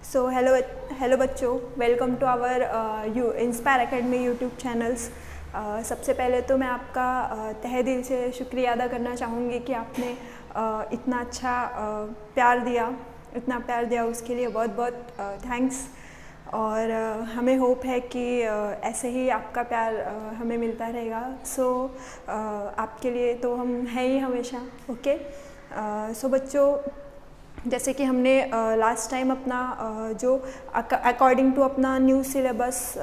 सो hello बच्चों, welcome to our Inspire Academy YouTube channels. सबसे पहले तो मैं आपका तहे दिल से शुक्रिया अदा करना चाहूँगी कि आपने इतना अच्छा प्यार दिया उसके लिए बहुत बहुत थैंक्स। और हमें होप है कि ऐसे ही आपका प्यार हमें मिलता रहेगा। सो आपके लिए तो हम हैं ही हमेशा। ओके। सो बच्चों, जैसे कि हमने लास्ट टाइम अपना जो अकॉर्डिंग टू अपना न्यू सिलेबस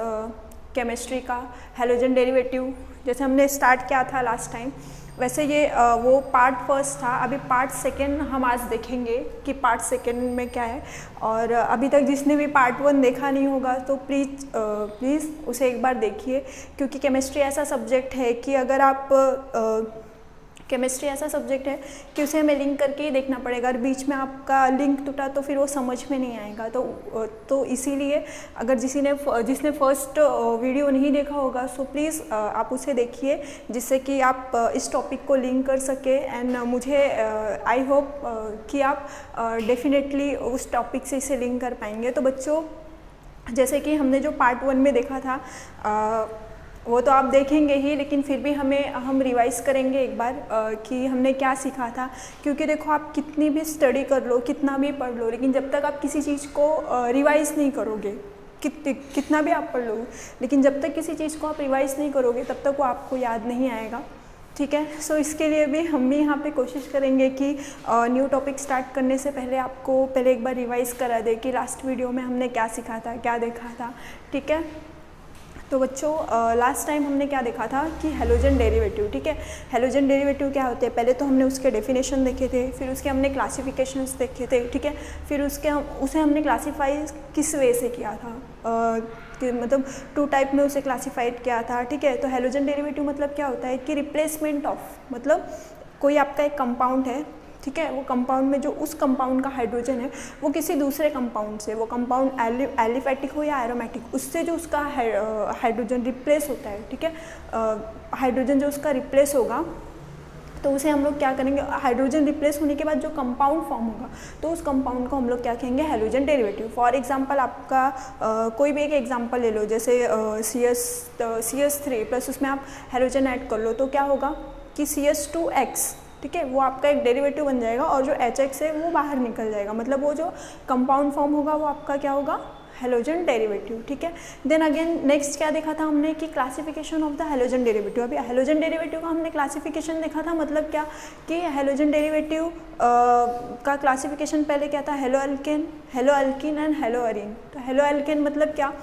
केमिस्ट्री का हैलोजन डेरिवेटिव जैसे हमने स्टार्ट किया था लास्ट टाइम, वैसे ये वो पार्ट फर्स्ट था। अभी पार्ट सेकेंड हम आज देखेंगे कि पार्ट सेकेंड में क्या है। और अभी तक जिसने भी पार्ट वन देखा नहीं होगा तो प्लीज़ उसे एक बार देखिए, क्योंकि केमिस्ट्री ऐसा सब्जेक्ट है कि अगर आप केमिस्ट्री ऐसा सब्जेक्ट है कि उसे हमें लिंक करके ही देखना पड़ेगा। और बीच में आपका लिंक टूटा तो फिर वो समझ में नहीं आएगा। तो इसीलिए अगर जिसने फर्स्ट वीडियो नहीं देखा होगा सो प्लीज़ आप उसे देखिए, जिससे कि आप इस टॉपिक को लिंक कर सके। एंड मुझे आई होप कि आप डेफिनेटली उस टॉपिक से इसे लिंक कर पाएंगे। तो बच्चों, जैसे कि हमने जो पार्ट वन में देखा था वो तो आप देखेंगे ही, लेकिन फिर भी हम रिवाइज़ करेंगे एक बार कि हमने क्या सीखा था। क्योंकि देखो, आप कितनी भी स्टडी कर लो, कितना भी पढ़ लो, लेकिन जब तक आप किसी चीज़ को रिवाइज़ नहीं करोगे, कितना भी आप पढ़ लो, लेकिन जब तक किसी चीज़ को आप रिवाइज़ नहीं करोगे तब तक वो आपको याद नहीं आएगा। ठीक है। सो इसके लिए भी हम भी यहाँ पे कोशिश करेंगे कि न्यू टॉपिक स्टार्ट करने से पहले आपको पहले एक बार रिवाइज़ करा दे कि लास्ट वीडियो में हमने क्या सीखा था, क्या देखा था। ठीक है। तो बच्चों, लास्ट टाइम हमने क्या देखा था कि हैलोजन डेरिवेटिव। ठीक है। हैलोजन डेरिवेटिव क्या होते हैं, पहले तो हमने उसके डेफिनेशन देखे थे, फिर उसके हमने क्लासिफिकेशंस देखे थे। ठीक है। फिर उसे हमने क्लासीफाई किस वे से किया था, कि मतलब टू टाइप में उसे क्लासीफाइड किया था। ठीक है। तो हैलोजन डेरिवेटिव मतलब क्या होता है कि रिप्लेसमेंट ऑफ, मतलब कोई आपका एक कंपाउंड है, ठीक है, वो कंपाउंड में जो उस कंपाउंड का हाइड्रोजन है वो किसी दूसरे कंपाउंड से, वो कंपाउंड एलिफेटिक हो या एरोमेटिक, उससे जो उसका हाइड्रोजन रिप्लेस होता है। ठीक है। हाइड्रोजन जो उसका रिप्लेस होगा तो उसे हम लोग क्या करेंगे, हाइड्रोजन रिप्लेस होने के बाद जो कंपाउंड फॉर्म होगा तो उस कंपाउंड को हम लोग क्या कहेंगे, हैलोजन डेरिवेटिव। फॉर एग्जांपल आपका कोई भी एक एग्जांपल ले लो, जैसे CS3 प्लस उसमें आप हैलोजन ऐड कर लो तो क्या होगा कि CS2X, ठीक है, वो आपका एक डेरिवेटिव बन जाएगा और जो HX है वो बाहर निकल जाएगा। मतलब वो जो कंपाउंड फॉर्म होगा वो आपका क्या होगा, हैलोजन डेरिवेटिव। ठीक है। देन अगेन नेक्स्ट क्या देखा था हमने कि classification of the halogen derivative. अभी हैलोजन डेरिवेटिव का हमने क्लासिफिकेशन देखा था, मतलब क्या कि हैलोजन डेरिवेटिव का क्लासिफिकेशन पहले क्या था, hello alkene and hello Areen. तो हेलो अल्किन मतलब क्या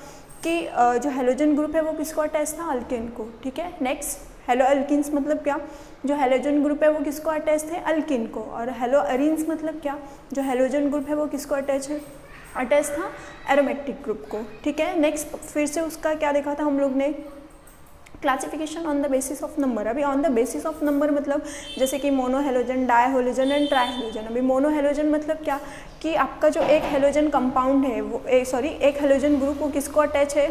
कि जो हैलोजन ग्रुप है वो किसको अटैच था, अल्किन को। ठीक है। नेक्स्ट हेलो अल्किन्स मतलब क्या, जो हैलोजन ग्रुप है वो किसको अटैच थे, अल्किन को। और हेलो अरीन्स मतलब क्या, जो हैलोजन ग्रुप है वो किसको अटैच था, एरोमेटिक ग्रुप को। ठीक है। नेक्स्ट फिर से उसका क्या देखा था हम लोग ने, classification on the basis of number. अभी on the basis of number मतलब जैसे कि mono halogen, di halogen and tri halogen. अभी मोनो हैलोजन मतलब क्या कि आपका जो एक हैलोजन कंपाउंड है वो एक हैलोजन ग्रुप वो किसको अटैच है,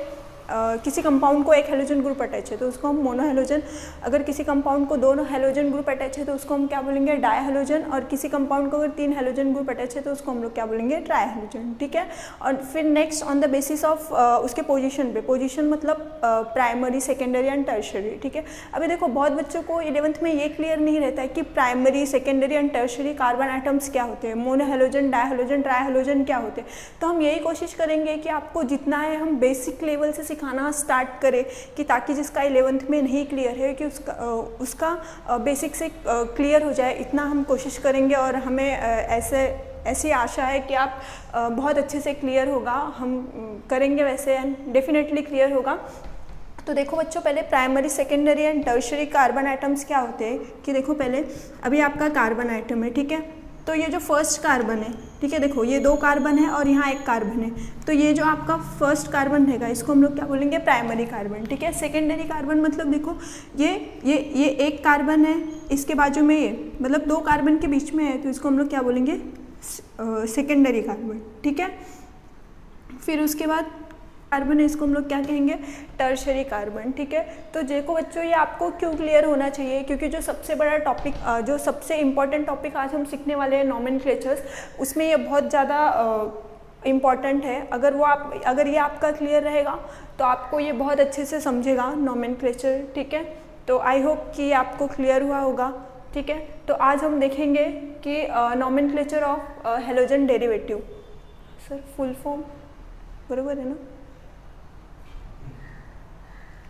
किसी कंपाउंड को एक हैलोजन ग्रुप अटैच है तो उसको हम मोनो हैलोजन। अगर किसी कंपाउंड को दोनों हैलोजन ग्रुप अटैच है तो उसको हम क्या बोलेंगे, डाई हैलोजन। और किसी कंपाउंड को अगर 3 हैलोजन ग्रुप अटैच है तो उसको हम लोग क्या बोलेंगे, ट्राई हैलोजन। ठीक है। और फिर next on the basis of उसके पोजीशन पे, पोजीशन मतलब प्राइमरी, सेकेंडरी एंड टर्शरी। ठीक है। अभी देखो, बहुत बच्चों को 11th में ये क्लियर नहीं रहता है कि primary, secondary and tertiary carbon atoms क्या होते हैं, mono halogen, di halogen, tri halogen क्या होते हैं। तो हम यही कोशिश करेंगे कि आपको जितना है हम बेसिक लेवल से सिखाना स्टार्ट करें, कि ताकि जिसका 11th में नहीं क्लियर है कि उसका बेसिक से क्लियर हो जाए, इतना हम कोशिश करेंगे। और हमें ऐसी आशा है कि आप बहुत अच्छे से क्लियर होगा, हम करेंगे वैसे, डेफिनेटली क्लियर होगा। तो देखो बच्चों, पहले primary, secondary and tertiary carbon atoms क्या होते हैं कि देखो, पहले अभी आपका कार्बन एटम है। ठीक है। तो ये जो फर्स्ट कार्बन है, ठीक है, देखो ये 2 कार्बन है और यहाँ 1 कार्बन है, तो ये जो आपका फर्स्ट कार्बन रहेगा इसको हम लोग क्या बोलेंगे, प्राइमरी कार्बन। ठीक है। सेकेंडरी कार्बन मतलब देखो ये 1 कार्बन है, इसके बाजू में ये मतलब 2 कार्बन के बीच में है तो इसको हम लोग क्या बोलेंगे, सेकेंडरी कार्बन। ठीक है। फिर उसके बाद कार्बन है, इसको हम लोग क्या कहेंगे, टर्शरी कार्बन। ठीक है। तो देखो बच्चों, ये आपको क्यों क्लियर होना चाहिए, क्योंकि जो सबसे बड़ा टॉपिक, जो सबसे इम्पॉर्टेंट टॉपिक आज हम सीखने वाले हैं, नॉमेनक्लेचर्स, उसमें ये बहुत ज़्यादा इम्पॉर्टेंट है। अगर ये आपका क्लियर रहेगा तो आपको ये बहुत अच्छे से समझेगा नोमेनक्लेचर, ठीक है। तो आई होप कि आपको क्लियर हुआ होगा, ठीक है। तो आज हम देखेंगे कि nomenclature of halogen derivative. Sir full form बराबर है ना,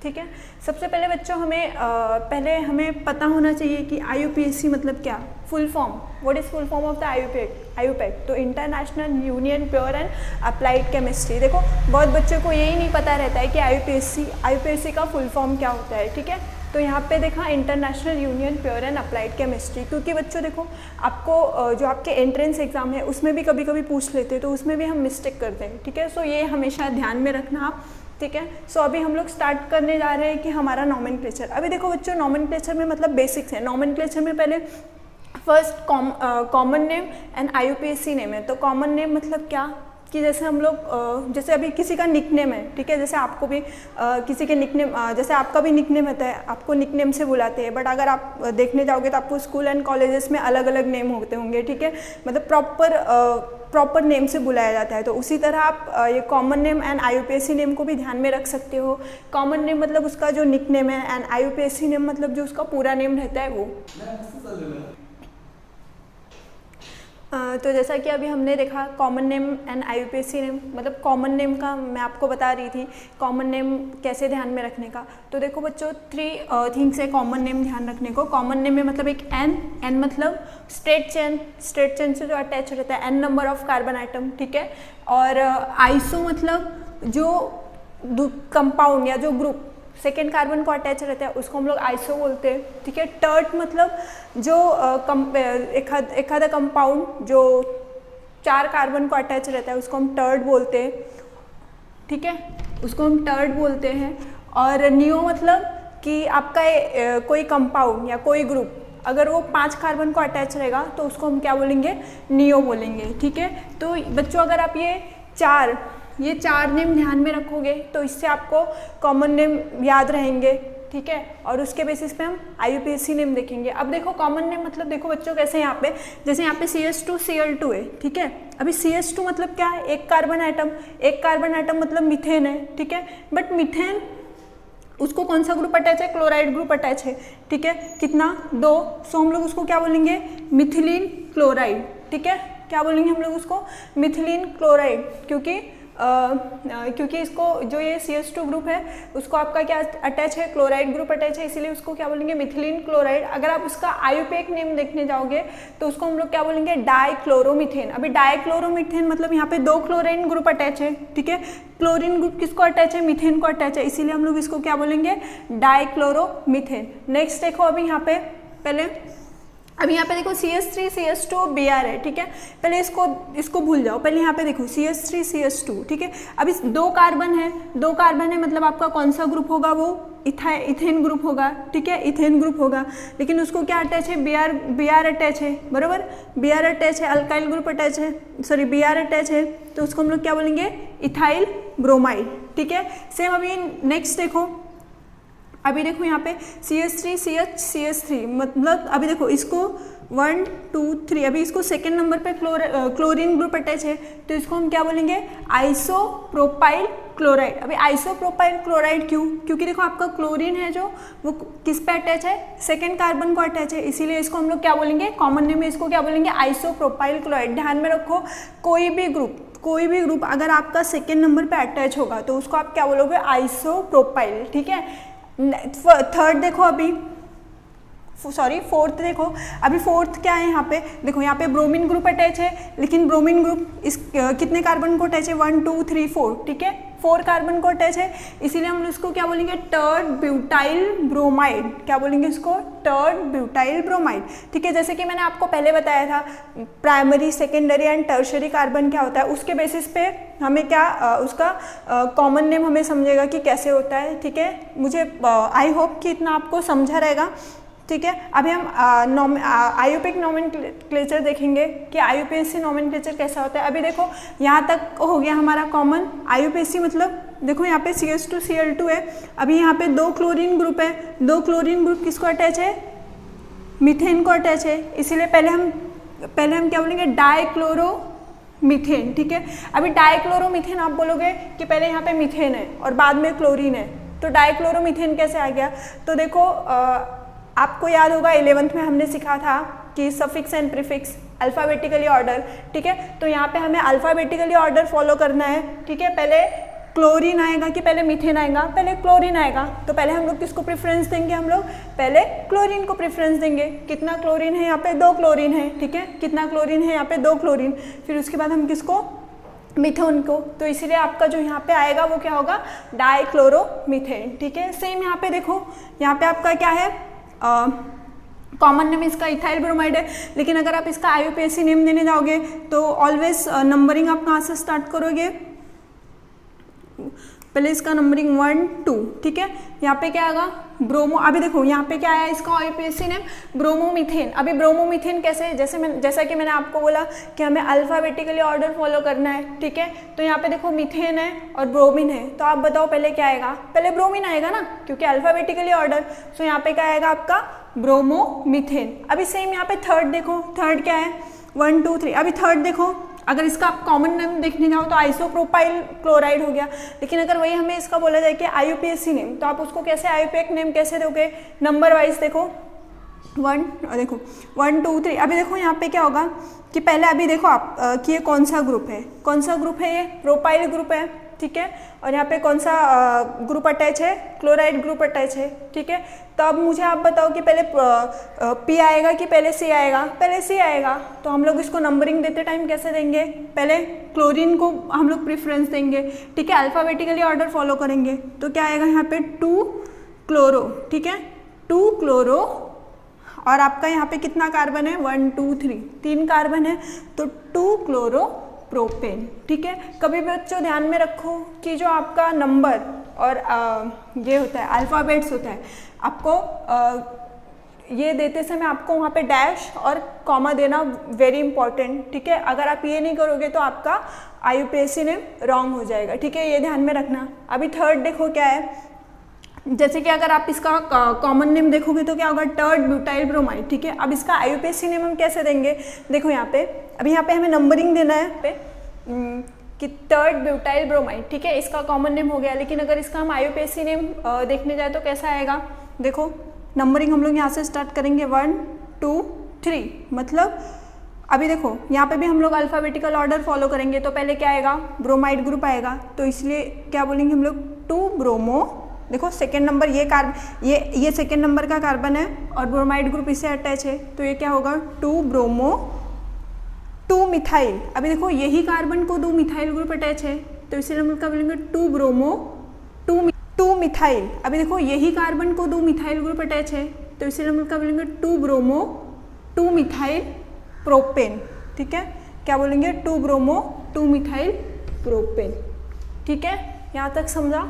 ठीक है। सबसे पहले बच्चों हमें पता होना चाहिए कि IUPAC मतलब क्या, full form, what is full form of the IUPAC। तो international union pure and applied chemistry. देखो बहुत बच्चों को यही नहीं पता रहता है कि IUPAC का फुल फॉर्म क्या होता है, ठीक है। तो यहाँ पे देखा international union pure and applied chemistry, क्योंकि बच्चों देखो आपको जो आपके एंट्रेंस एग्जाम है उसमें भी कभी कभी पूछ लेते हैं, तो उसमें भी हम मिस्टेक करते हैं, ठीक है। सो ये हमेशा ध्यान में रखना आप, ठीक है। सो अभी हम लोग स्टार्ट करने जा रहे हैं कि हमारा नोमेनक्लेचर। अभी देखो बच्चों नोमेनक्लेचर में मतलब बेसिक्स है। नोमेनक्लेचर में पहले first common name and IUPAC name है। तो कॉमन नेम मतलब क्या कि जैसे हम लोग जैसे अभी किसी का निकनेम है, ठीक है। जैसे आपको भी किसी के निकनेम, जैसे आपका भी निकनेम होता है, आपको निकनेम से बुलाते हैं, बट अगर आप देखने जाओगे तो आपको स्कूल एंड कॉलेजेस में अलग अलग नेम होते होंगे, ठीक है। मतलब प्रॉपर नेम से बुलाया जाता है। तो उसी तरह आप ये common name and IUPAC name को भी ध्यान में रख सकते हो। कॉमन नेम मतलब उसका जो निकनेम है एंड IUPAC नेम मतलब जो उसका पूरा नेम रहता है वो। तो जैसा कि अभी हमने देखा common name and IUPAC name, मतलब कॉमन नेम का मैं आपको बता रही थी कॉमन नेम कैसे ध्यान में रखने का। तो देखो बच्चों 3 थिंग्स है कॉमन नेम ध्यान रखने को। कॉमन नेम में मतलब एक एन मतलब स्ट्रेट चेन से जो अटैच रहता है, n number of carbon atom, ठीक है। और आइसो मतलब जो कंपाउंड या जो ग्रुप सेकेंड कार्बन को अटैच रहता है उसको हम लोग आइसो बोलते हैं, ठीक है। टर्ट मतलब जो एखादा कंपाउंड जो 4 कार्बन को अटैच रहता है उसको हम टर्ट बोलते हैं, ठीक है, उसको हम टर्ट बोलते हैं। और नियो मतलब कि आपका कोई कंपाउंड या कोई ग्रुप अगर वो 5 कार्बन को अटैच रहेगा तो उसको हम क्या बोलेंगे, नियो बोलेंगे, ठीक है। तो बच्चों अगर आप ये चार नेम ध्यान में रखोगे तो इससे आपको कॉमन नेम याद रहेंगे, ठीक है। और उसके बेसिस पे हम IUPAC नेम देखेंगे। अब देखो कॉमन नेम मतलब देखो बच्चों कैसे यहाँ पे, जैसे यहाँ पे CH2Cl2 है, ठीक है। अभी CH2 मतलब क्या है, एक कार्बन आइटम मतलब मीथेन है, ठीक है। बट मीथेन उसको कौन सा ग्रुप अटैच है, क्लोराइड ग्रुप अटैच है, ठीक है। कितना 2, सो हम लोग उसको क्या बोलेंगे, मिथिलीन क्लोराइड, ठीक है। क्या बोलेंगे हम लोग उसको, मिथिलीन क्लोराइड, क्योंकि इसको जो ये CH2 ग्रुप है उसको आपका क्या अटैच है, क्लोराइड ग्रुप अटैच है, इसीलिए उसको क्या बोलेंगे, मिथिलीन क्लोराइड। अगर आप उसका IUPAC नेम देखने जाओगे तो उसको हम लोग क्या बोलेंगे, डाइक्लोरोमीथेन। अभी डाइक्लोरोमीथेन मतलब यहाँ पे 2 क्लोरीन ग्रुप अटैच है, ठीक है। क्लोरीन ग्रुप किसको अटैच है, मीथेन को अटैच है, इसीलिए हम लोग इसको क्या बोलेंगे, डाइक्लोरोमीथेन। नेक्स्ट देखो अभी यहाँ पे देखो CH3 CH2 Br है, ठीक है। पहले इसको भूल जाओ, पहले यहाँ पे देखो CH3 CH2, ठीक है। अब इस 2 कार्बन है मतलब आपका कौन सा ग्रुप होगा, वो इथेन ग्रुप होगा, ठीक है, इथेन ग्रुप होगा। लेकिन उसको क्या अटैच है, Br अटैच है, बराबर, Br अटैच है, अल्काइल ग्रुप अटैच है, सॉरी Br अटैच है, तो उसको हम लोग क्या बोलेंगे, इथाइल ब्रोमाइड, ठीक है। सेम अभी नेक्स्ट देखो, अभी देखो यहाँ पे CH3 CH3 मतलब अभी देखो इसको 1 2 3, अभी इसको सेकेंड नंबर पे क्लोरीन ग्रुप अटैच है, तो इसको हम क्या बोलेंगे, आइसोप्रोपाइल क्लोराइड। अभी आइसोप्रोपाइल क्लोराइड क्यों, क्योंकि देखो आपका क्लोरीन है जो वो किस पे अटैच है, सेकेंड कार्बन को अटैच है, इसीलिए इसको हम लोग क्या बोलेंगे, कॉमन नेम में इसको क्या बोलेंगे, आइसोप्रोपाइल क्लोराइड। ध्यान में रखो कोई भी ग्रुप अगर आपका सेकेंड नंबर पे अटैच होगा तो उसको आप क्या बोलोगे, आइसोप्रोपाइल, ठीक है। थर्ड देखो फोर्थ देखो, अभी फोर्थ क्या है, यहाँ पे देखो, यहाँ पे ब्रोमीन ग्रुप अटैच है, लेकिन ब्रोमीन ग्रुप इस कितने कार्बन को अटैच है, 1 2 3 4, ठीक है, 4 कार्बन को अटैच है, इसीलिए हम इसको क्या बोलेंगे, टर्ड ब्यूटाइल ब्रोमाइड। क्या बोलेंगे इसको, टर्ड ब्यूटाइल ब्रोमाइड, ठीक है। जैसे कि मैंने आपको पहले बताया था primary secondary and tertiary carbon क्या होता है, उसके बेसिस पे हमें क्या उसका कॉमन नेम हमें समझेगा कि कैसे होता है, ठीक है। मुझे आई होप कि इतना आपको समझा रहेगा, ठीक है। अभी हम IUPAC नोमेनक्लेचर देखेंगे कि IUPAC नोमेनक्लेचर कैसा होता है। अभी देखो यहाँ तक हो गया हमारा कॉमन। IUPAC मतलब देखो यहाँ पे CH2Cl2 है, अभी यहाँ पे 2 क्लोरीन ग्रुप है, 2 क्लोरीन ग्रुप किसको अटैच है, मीथेन को अटैच है, इसीलिए पहले हम क्या बोलेंगे, मीथेन, ठीक है। अभी डाइक्लोरोमीथेन आप बोलोगे कि पहले यहाँ पे मीथेन है और बाद में क्लोरीन है, तो डाइक्लोरोमीथेन कैसे आ गया? तो देखो आपको याद होगा 11th में हमने सीखा था कि suffix and prefix alphabetically order, ठीक है। तो यहाँ पे हमें अल्फ़ाबेटिकली ऑर्डर फॉलो करना है, ठीक है। पहले क्लोरीन आएगा कि पहले मीथेन आएगा? पहले क्लोरीन आएगा, तो पहले हम लोग किसको प्रेफरेंस देंगे? हम लोग पहले क्लोरीन को प्रेफरेंस देंगे। कितना क्लोरीन है यहाँ पे? 2 क्लोरीन है, ठीक है। कितना क्लोरीन है यहाँ पे? 2 क्लोरीन। फिर उसके बाद हम किसको? मीथेन को। तो इसीलिए आपका जो यहाँ पे आएगा वो क्या होगा? डाइक्लोरोमीथेन, ठीक है। सेम यहाँ पे देखो, यहाँ पे आपका क्या है? कॉमन नेम इसका इथाइल ब्रोमाइड है, लेकिन अगर आप इसका IUPAC नेम देने जाओगे तो ऑलवेज नंबरिंग आप कहाँ से स्टार्ट करोगे? पहले इसका नंबरिंग 1 2, ठीक है। यहाँ पे क्या आएगा? ब्रोमो। अभी देखो यहाँ पे क्या आया इसका IUPAC नेम? ब्रोमोमीथेन। अभी ब्रोमोमीथेन कैसे? जैसा कि मैंने आपको बोला कि हमें अल्फ़ाबेटिकली ऑर्डर फॉलो करना है, ठीक है। तो यहाँ पे देखो मीथेन है और ब्रोमीन है, तो आप बताओ पहले क्या आएगा? पहले ब्रोमीन आएगा ना, क्योंकि अल्फ़ाबेटिकली ऑर्डर। सो यहाँ पे क्या आएगा आपका? ब्रोमोमीथेन। अभी सेम यहाँ पे थर्ड देखो, थर्ड क्या है? 1 2 3। अभी थर्ड देखो, अगर इसका आप कॉमन नेम देखने जाओ तो आइसोप्रोपाइल क्लोराइड हो गया, लेकिन अगर वही हमें इसका बोला जाए कि IUPAC नेम, तो आप उसको कैसे IUPAC नेम कैसे दोगे? नंबर वाइज देखो, 1 2 3। अभी देखो यहाँ पे क्या होगा कि पहले अभी देखो आप कि ये कौन सा ग्रुप है? कौन सा ग्रुप है? ये प्रोपाइल ग्रुप है, ठीक है। और यहाँ पे कौन सा ग्रुप अटैच है? क्लोराइड ग्रुप अटैच है, ठीक है। तो अब मुझे आप बताओ कि पहले P आएगा कि पहले C आएगा? पहले C आएगा। तो हम लोग इसको नंबरिंग देते टाइम कैसे देंगे? पहले क्लोरीन को हम लोग प्रेफरेंस देंगे, ठीक है। अल्फ़ाबेटिकली ऑर्डर फॉलो करेंगे, तो क्या आएगा यहाँ पे? 2 क्लोरो, ठीक है। 2 क्लोरो। और आपका यहाँ पे कितना कार्बन है? 1 2 3, 3 कार्बन है, तो 2 क्लोरो प्रोपेन, ठीक है। कभी भी बच्चों ध्यान में रखो कि जो आपका नंबर और ये होता है अल्फ़ाबेट्स होता है, आपको ये देते समय आपको वहाँ पे डैश और कॉमा देना वेरी इंपॉर्टेंट, ठीक है। अगर आप ये नहीं करोगे तो आपका IUPAC नेम रॉन्ग हो जाएगा, ठीक है। ये ध्यान में रखना। अभी थर्ड देखो क्या है, जैसे कि अगर आप इसका कॉमन नेम देखोगे तो क्या होगा? टर्ड ब्यूटाइल ब्रोमाइड, ठीक है। अब इसका IUPAC नेम हम कैसे देंगे? देखो यहाँ पे, अभी यहाँ पे हमें नंबरिंग देना है पे कि टर्ड ब्यूटाइल ब्रोमाइड, ठीक है। इसका कॉमन नेम हो गया, लेकिन अगर इसका हम IUPAC नेम देखने जाए तो कैसा आएगा? देखो नंबरिंग हम लोग यहाँ से स्टार्ट करेंगे 1 2 3, मतलब अभी देखो यहाँ पे भी हम लोग अल्फ़ाबेटिकल ऑर्डर फॉलो करेंगे, तो पहले क्या आएगा? ब्रोमाइड ग्रुप आएगा, तो इसलिए क्या बोलेंगे हम लोग? 2 ब्रोमो। देखो सेकेंड नंबर ये सेकेंड नंबर का कार्बन है और ब्रोमाइड ग्रुप इससे अटैच है, तो ये क्या होगा? 2 ब्रोमो 2 मिथाइल। अभी देखो यही कार्बन को 2 मिथाइल ग्रुप अटैच है, तो इसीलिए हम क्या बोलेंगे? 2 ब्रोमो 2 मिथाइल। अभी देखो यही कार्बन को 2 मिथाइल ग्रुप अटैच है, तो इसीलिए हम क्या बोलेंगे? 2 ब्रोमो 2 मिथाइल प्रोपेन, ठीक है। क्या बोलेंगे? 2 ब्रोमो 2 मिथाइल प्रोपेन, ठीक है। यहाँ तक समझा?